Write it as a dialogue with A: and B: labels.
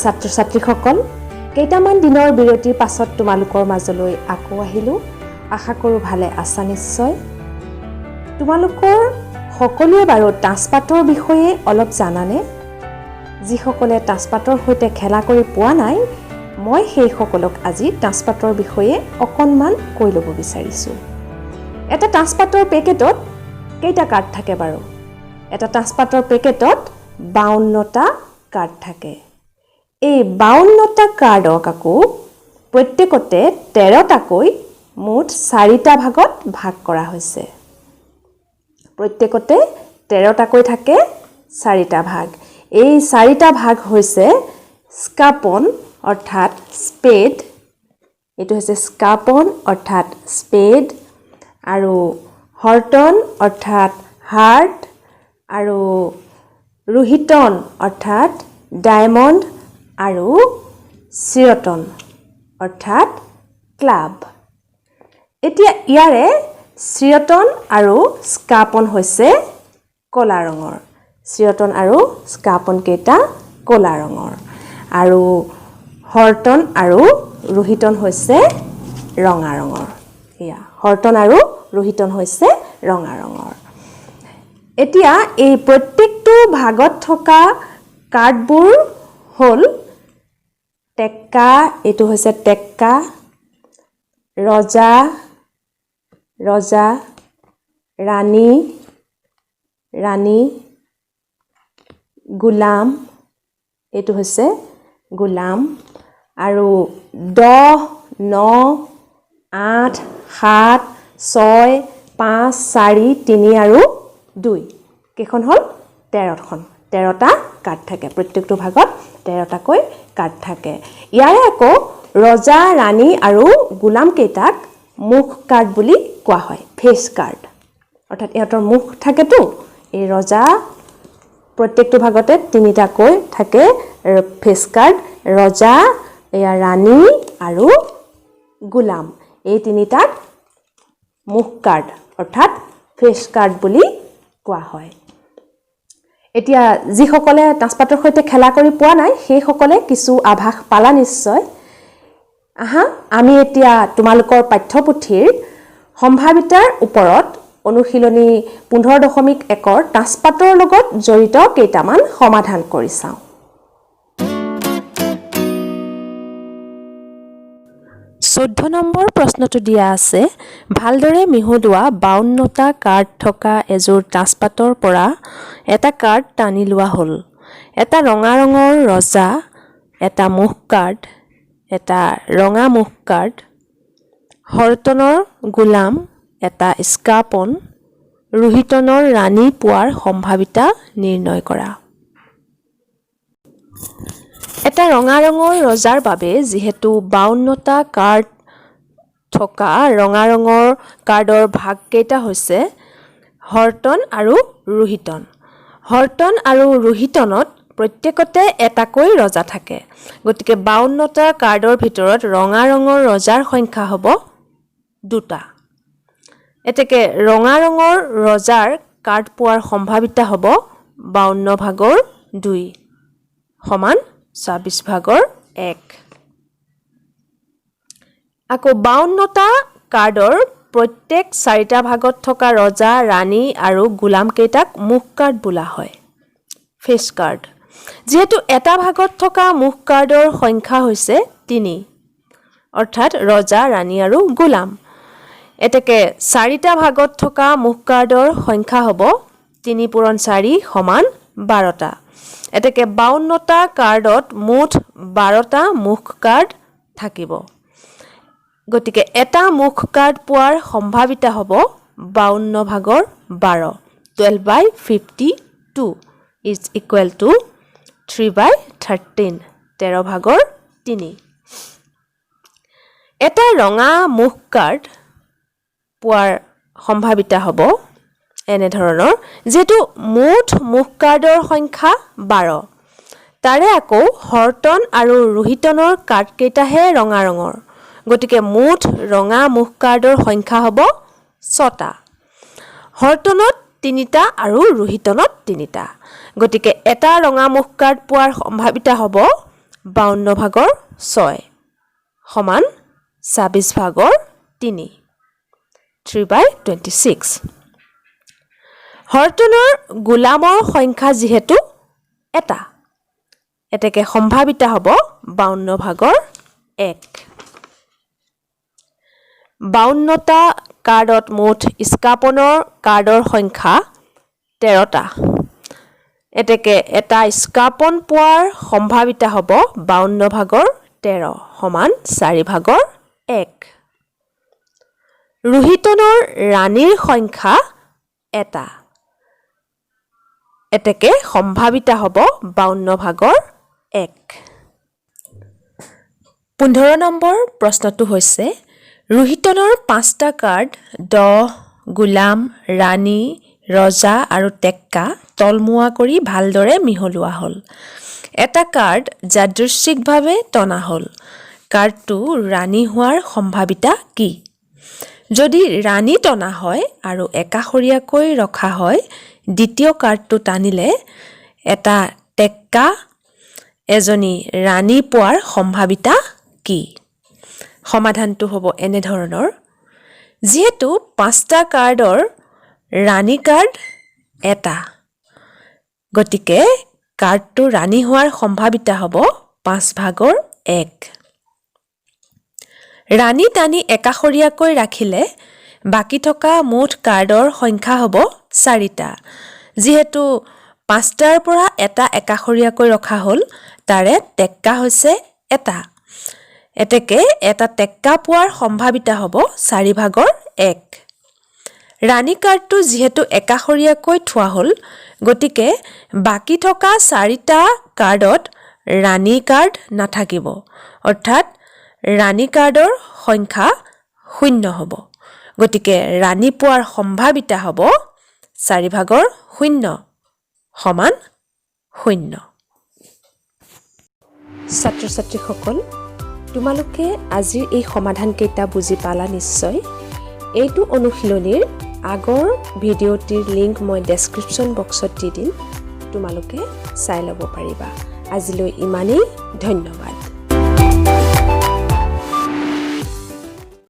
A: ছাত্ৰ-ছাত্ৰীসকল, কেইটামান দিনৰ বিৰতিৰ পাছত তোমালোকৰ মাজলৈ আকৌ আহিলোঁ। আশা কৰোঁ ভালে আছা নিশ্চয়। তোমালোকৰ সকলোৱে বাৰু তাঁচপাতৰ বিষয়ে অলপ জানানে? যিসকলে তাঁচপাতৰ সৈতে খেলা কৰি পোৱা নাই, মই সেইসকলক আজি তাঁচপাতৰ বিষয়ে অকণমান কৈ ল'ব বিচাৰিছোঁ। এটা তাঁচপাতৰ পেকেটত কেইটা কাৰ্ড থাকে বাৰু? এটা তাঁচপাতৰ পেকেটত 52টা কাৰ্ড থাকে। এই 52টা কাৰ্ডক আকৌ প্ৰত্যেকতে 13টাকৈ মুঠ 4টা ভাগত ভাগ কৰা হৈছে। প্ৰত্যেকতে 13টাকৈ থাকে 4টা ভাগ। এই 4টা ভাগ হৈছে স্কাপন অৰ্থাৎ স্পেড, এইটো হৈছে স্কাপন অৰ্থাৎ স্পেড, আৰু হৰ্টন অৰ্থাৎ হাৰ্ট, আৰু ৰোহিতন অৰ্থাৎ ডায়মণ্ড, আৰু চিৰটন অৰ্থাৎ ক্লাব। এতিয়া ইয়াৰে চিৰটন আৰু স্কাপন হৈছে ক'লা ৰঙৰ। চিৰটন আৰু স্কাপন কেইটা ক'লা ৰঙৰ, আৰু হৰ্টন আৰু ৰোহিতন হৈছে ৰঙা ৰঙৰ। এয়া হৰ্টন আৰু ৰোহিতন হৈছে ৰঙা ৰঙৰ। এতিয়া এই প্ৰত্যেকটো ভাগত থকা কাৰ্ডবোৰ হ'ল টেক্কা, এইটো হৈছে টেক্কা, ৰজা, ৰজা, ৰাণী, ৰাণী, গোলাম, এইটো হৈছে গোলাম, আৰু 10, 9, 8, 7, 6, 5, 4, 3 আৰু 2 কেইখন হ'ল? 13টা কাৰ্ড থাকে। প্ৰত্যেকটো ভাগত 13টাকৈ কাৰ্ড থাকে। ইয়াৰে আকৌ ৰজা, ৰাণী আৰু গোলাম কেইটাক মুখ কাৰ্ড বুলি কোৱা হয়, ফেচ কাৰ্ড। অৰ্থাৎ ইহঁতৰ মুখ থাকেতো। এই ৰজা প্ৰত্যেকটো ভাগতে 3টাকৈ থাকে ফেচ কাৰ্ড। ৰজা, এয়া ৰাণী আৰু গোলাম, এই 3টাক মুখ কাৰ্ড অৰ্থাৎ ফেচ কাৰ্ড বুলি কোৱা হয়। এতিয়া যিসকলে তাঁচপাতৰ সৈতে খেলা কৰি পোৱা নাই, সেইসকলে কিছু আভাস পালা নিশ্চয়। আহা, আমি এতিয়া তোমালোকৰ পাঠ্যপুথিৰ সম্ভাৱিতাৰ ওপৰত অনুশীলনী 15.1ৰ তাঁচপাতৰ লগত জড়িত কেইটামান সমাধান কৰি চাওঁ। 14 নম্বৰ প্ৰশ্নটো দিয়া আছে, ভালদৰে মিহলোৱা 52টা কাৰ্ড থকা এযোৰ তাঁচপাতৰ পৰা এটা কাৰ্ড টানি লোৱা হ'ল। এটা ৰঙা ৰঙৰ ৰজা, এটা মুখ কাৰ্ড, এটা ৰঙা মুখ কাৰ্ড, হৰ্টনৰ গোলাম, এটা স্কাপন, ৰোহিতনৰ ৰাণী পোৱাৰ সম্ভাৱিতা নিৰ্ণয় কৰা। এটা ৰঙা ৰঙৰ ৰজাৰ বাবে যিহেতু 52টা কাৰ্ড থকা ৰঙা ৰঙৰ কাৰ্ডৰ ভাগকেইটা হৈছে হৰ্টন আৰু ৰোহিতন। হৰ্টন আৰু ৰোহিতনত প্ৰত্যেকতে এটাকৈ ৰজা থাকে। গতিকে 52টা কাৰ্ডৰ ভিতৰত ৰঙা ৰঙৰ ৰজাৰ সংখ্যা হ'ব 2টা। এতেকে ৰঙা ৰঙৰ ৰজাৰ কাৰ্ড পোৱাৰ সম্ভাৱিতা হ'ব 52 ভাগৰ 2 সমান 26 ভাগৰ 1। আকৌ 52টা কাৰ্ডৰ প্ৰত্যেক 4টা ভাগত থকা ৰজা, ৰাণী আৰু গোলাম কেইটাক মুখ কাৰ্ড বোলা হয়, ফেচ কাৰ্ড। যিহেতু এটা ভাগত থকা মুখ কাৰ্ডৰ সংখ্যা হৈছে 3, অৰ্থাৎ ৰজা, ৰাণী আৰু গোলাম। এতেকে 4টা ভাগত থকা মুখ কাৰ্ডৰ সংখ্যা হ'ব 3 পূৰণ 4 সমান 12টা। এতেকে 52টা কাৰ্ডত মুঠ 12টা মুখ কাৰ্ড থাকিব। গতিকে এটা মুখ কাৰ্ড পোৱাৰ সম্ভাৱিতা হ'ব 52 ভাগৰ 12, 12/52 is equal to 3/13, 13 ভাগৰ 3। এটা ৰঙা মুখ কাৰ্ড পোৱাৰ সম্ভাৱিতা হ'ব এনেধৰণৰ, যিহেতু মুঠ মুখ কাৰ্ডৰ সংখ্যা 12, তাৰে আকৌ হৰ্টন আৰু ৰোহিতনৰ কাৰ্ডকেইটাহে ৰঙা ৰঙৰ। গতিকে মুঠ ৰঙা মুখ কাৰ্ডৰ সংখ্যা হ'ব 6টা। হৰ্টনত 3টা আৰু ৰোহিতনত 3টা। গতিকে এটা ৰঙা মুখ কাৰ্ড পোৱাৰ সম্ভাৱিতা হ'ব 52 ভাগৰ 6 সমান 26 ভাগৰ 3 3/26 হৰটোনৰ গোলামৰ সংখ্যা যিহেতু এটা এতেকে সম্ভাৱিতা হ'ব 52 ভাগৰ 1 52টা কাৰ্ডত মুঠ স্কাপনৰ কাৰ্ডৰ সংখ্যা 13টা এতেকে এটা স্কাপন পোৱাৰ সম্ভাৱিতা হ'ব 52 ভাগৰ 13 সমান 4 ভাগৰ 1 ৰোহিতনৰ ৰাণীৰ সংখ্যা এটা এতেকে সম্ভাৱিতা হ'ব 52 ভাগৰ 1 15 নম্বৰ প্ৰশ্নটো হৈছে ৰোহিতনৰ 5টা কাৰ্ড দহ গোলাম ৰাণী ৰজা আৰু টেক্কা তলমুৱা কৰি ভালদৰে মিহলোৱা হ'ল এটা কাৰ্ড যাদৃচ্ছিকভাৱে টনা হ'ল কাৰ্ডটো ৰাণী হোৱাৰ সম্ভাৱিতা কি যদি ৰাণী টনা হয় আৰু একাষৰীয়াকৈ ৰখা হয় দ্বিতীয় কাৰ্ডটো টানিলে এটা টেক্কা এজনী ৰাণী পোৱাৰ সম্ভাৱিতা কি সমাধানটো হ'ব এনে ধৰণৰ যেহেতু 5টা কাৰ্ডৰ ৰাণী কাৰ্ড এটা গতিকে কাৰ্ডটো ৰাণী হোৱাৰ সম্ভাৱিতা হ'ব 5 ভাগৰ 1 ৰাণী টানি একাষৰীয়াকৈ ৰাখিলে বাকি থকা মুঠ কাৰ্ডৰ সংখ্যা হ'ব 4টা যেহেতু 5টাৰ পৰা এটা একাষৰীয়াকৈ ৰখা হ'ল তাৰে টেক্কা হৈছে এটা এতেকে এটা টেক্কা পোৱাৰ সম্ভাৱিতা হ'ব 4 ভাগৰ 1 ৰাণী কাৰ্ডটো যেহেতু একাষৰীয়াকৈ থোৱা হ'ল গতিকে বাকি থকা 4টা কাৰ্ডত ৰাণী কাৰ্ড নাথাকিব অৰ্থাৎ ৰাণী কাৰ্ডৰ সংখ্যা 0 হ'ব গতিকে ৰাণী পোৱাৰ সম্ভাৱিতা হ'ব 4 ভাগৰ 0 সমান 0 ছাত্ৰ-ছাত্ৰীসকল তোমালোকে আজিৰ এই সমাধান কেইটা বুজি পালা নিশ্চয় এইটো অনুশীলনীৰ আগৰ ভিডিঅ'টিৰ লিংক মই ডেসক্ৰিপচন বক্সত দি দিম তোমালোকে চাই ল'ব পাৰিবা আজিলৈ ইমানেই ধন্যবাদ